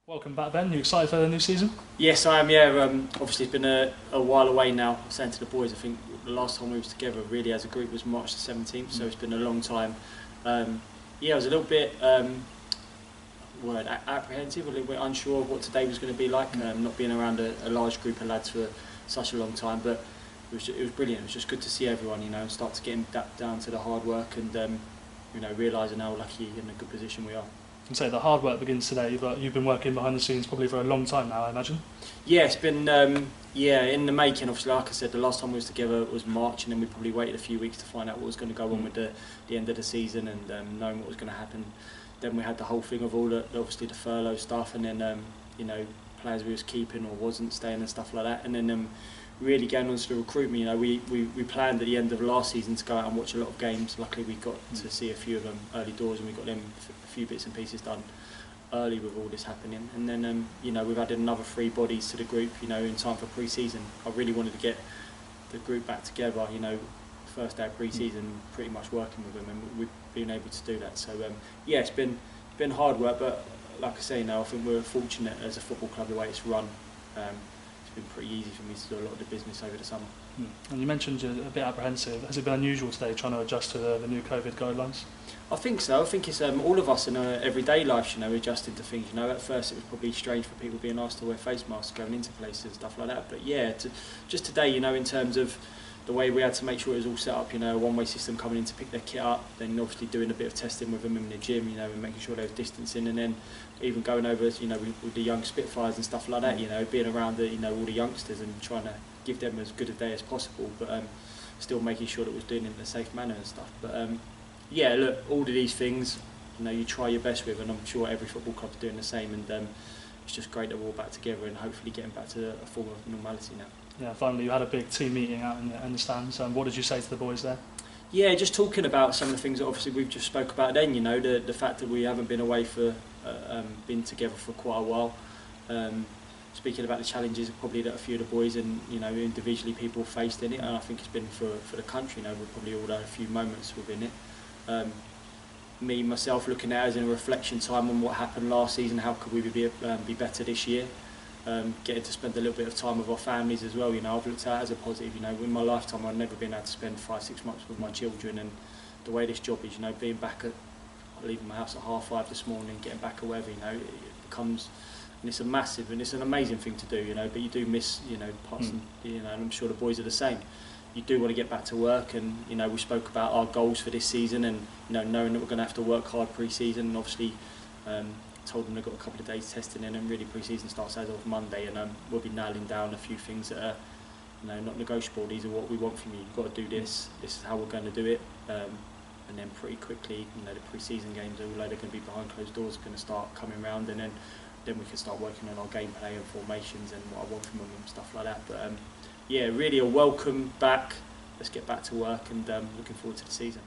Welcome back, Ben. You excited for the new season? Yes, I am. Yeah, obviously it's been a while away now. I was saying to the boys, I think the last time we was together really as a group was March the 17th, so it's been a long time. Yeah, I was a little bit apprehensive, a little bit unsure of what today was going to be like. Not being around a large group of lads for such a long time, but it was brilliant. It was just good to see everyone, and start to get down to the hard work and realising how lucky and in a good position we are. You can say the hard work begins today, but you've been working behind the scenes probably for a long time now, I imagine. Yeah, it's been in the making. Obviously, like I said, the last time we was together was March, and then we probably waited a few weeks to find out what was going to go on with the end of the season and knowing what was going to happen. Then we had the whole thing of all obviously the furlough stuff, and then players we was keeping or wasn't staying and stuff like that, and then really going on to the recruitment. We planned at the end of last season to go out and watch a lot of games. Luckily we got to see a few of them early doors, and we got them a few bits and pieces done early with all this happening. And then we've added another 3 bodies to the group, in time for pre-season. I really wanted to get the group back together, first day of pre-season, pretty much working with them, and we've been able to do that. So yeah, it's been hard work, but like I say, I think we're fortunate as a football club the way it's run. It's been pretty easy for me to do a lot of the business over the summer. And you mentioned you're a bit apprehensive. Has it been unusual today trying to adjust to the new COVID guidelines? I think so. I think it's all of us in our everyday life, adjusting to things. At first it was probably strange for people being asked to wear face masks going into places and stuff like that. But yeah, just today, in terms of the way we had to make sure it was all set up, a one-way system coming in to pick their kit up, then obviously doing a bit of testing with them in the gym, and making sure there was distancing, and then even going over, with the young Spitfires and stuff like that, being around all the youngsters and trying to give them as good a day as possible, but still making sure that we're doing it in a safe manner and stuff. But yeah, look, all of these things, you try your best with, and I'm sure every football club's doing the same, and it's just great that we're all back together and hopefully getting back to a form of normality now. Yeah, finally you had a big team meeting out in the stands. What did you say to the boys there? Yeah, just talking about some of the things that obviously we've just spoke about then, the fact that we haven't been away been together for quite a while. Speaking about the challenges probably that a few of the boys and individually people faced in it, and I think it's been for the country. We've probably all had a few moments within it. Me myself looking at it as in a reflection time on what happened last season, how could we be better this year? Getting to spend a little bit of time with our families as well. I've looked at it as a positive. In my lifetime I've never been able to spend 5-6 months with my children, and the way this job is, being back leaving my house at 5:30 this morning, getting back or whatever, it becomes, and it's a massive and it's an amazing thing to do, but you do miss, parts, and I'm sure the boys are the same. You do want to get back to work, and we spoke about our goals for this season, and knowing that we're going to have to work hard pre-season, and obviously told them they've got a couple of days testing in, and really pre-season starts as of Monday, and we'll be nailing down a few things that are not negotiable. These are what we want from you. You've got to do this. This is how we're going to do it. And then pretty quickly, the pre-season games, although they're going to be behind closed doors, are going to start coming round, and then we can start working on our gameplay and formations and what I want from them and stuff like that. But yeah, really a welcome back. Let's get back to work, and looking forward to the season.